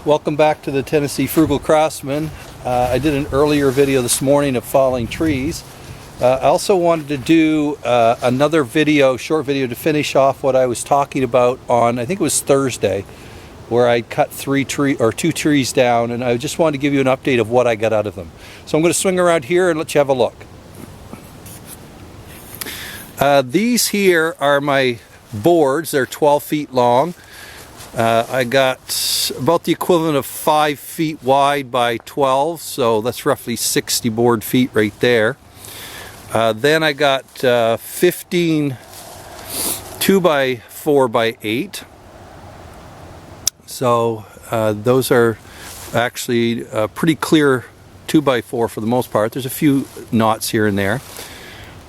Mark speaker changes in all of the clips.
Speaker 1: Welcome back to the Tennessee Frugal Craftsman. I did an earlier video this morning of falling trees. I also wanted to do another video, short video, to finish off what I was talking about on, I think it was Thursday, where I cut two trees down, and I just wanted to give you an update of what I got out of them. So I'm going to swing around here and let you have a look. These here are my boards. They're 12 feet long. I got about the equivalent of 5 feet wide by 12, so that's roughly 60 board feet right there. Then I got 15 2 by 4 by 8. So those are actually pretty clear 2 by 4 for the most part. There's a few knots here and there.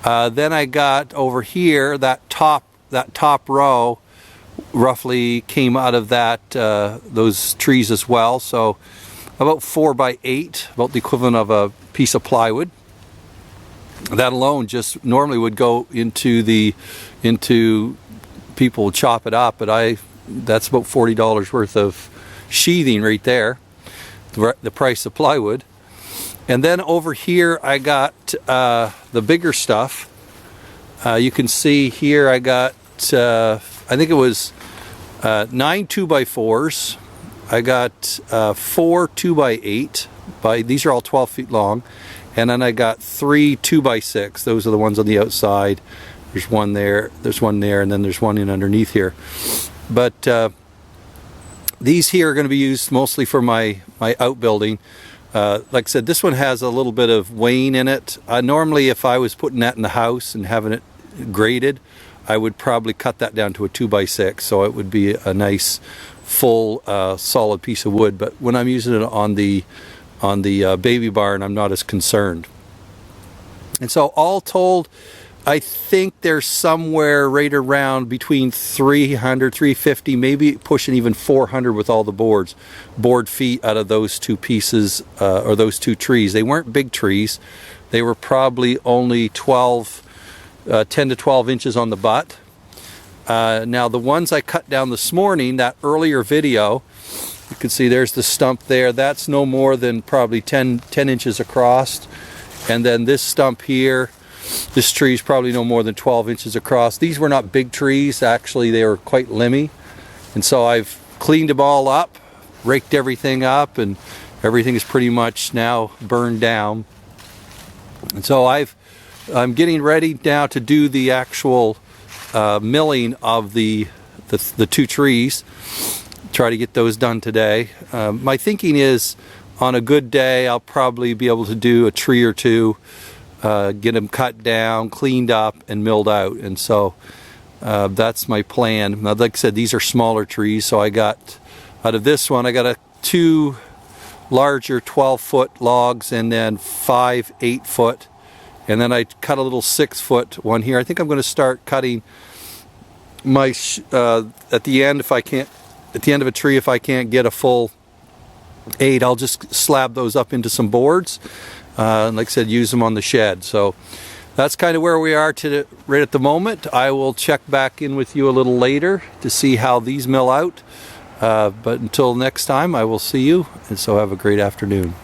Speaker 1: Then I got over here that top row roughly came out of those trees as well. So about 4 by 8, about the equivalent of a piece of plywood. That alone just normally would go into people would chop it up, but that's about $40 worth of sheathing right there, the price of plywood. And then over here I got the bigger stuff. You can see here I got I think it was 9 2 by 4s. I got 4 2 by 8. These are all 12 feet long. And then I got 3 2 by 6. Those are the ones on the outside. There's one there, and then there's one in underneath here. But these here are going to be used mostly for my outbuilding. Like I said, this one has a little bit of wane in it. Normally, if I was putting that in the house and having it graded, I would probably cut that down to a 2 by 6, so it would be a nice full solid piece of wood. But when I'm using it on the baby barn, I'm not as concerned. And so all told, I think there's somewhere right around between 300, 350, maybe pushing even 400 with all the board feet out of those two pieces, or those two trees. They weren't big trees. They were probably only 10 to 12 inches on the butt. Now the ones I cut down this morning, that earlier video, you can see there's the stump there. That's no more than probably 10 inches across. And then this stump here, this tree is probably no more than 12 inches across. These were not big trees. Actually, they were quite limby. And so I've cleaned them all up, raked everything up, and everything is pretty much now burned down. And so I'm getting ready now to do the actual milling of the two trees. Try to get those done today. My thinking is, on a good day, I'll probably be able to do a tree or two, get them cut down, cleaned up, and milled out. And so that's my plan. Now, like I said, these are smaller trees, so I got, out of this one, I got two larger 12-foot logs and then 5 8-foot. And then I cut a little 6-foot one here. I think I'm going to start cutting my at the end of a tree, if I can't get a full 8, I'll just slab those up into some boards. And like I said, use them on the shed. So that's kind of where we are right at the moment. I will check back in with you a little later to see how these mill out. But until next time, I will see you. And so have a great afternoon.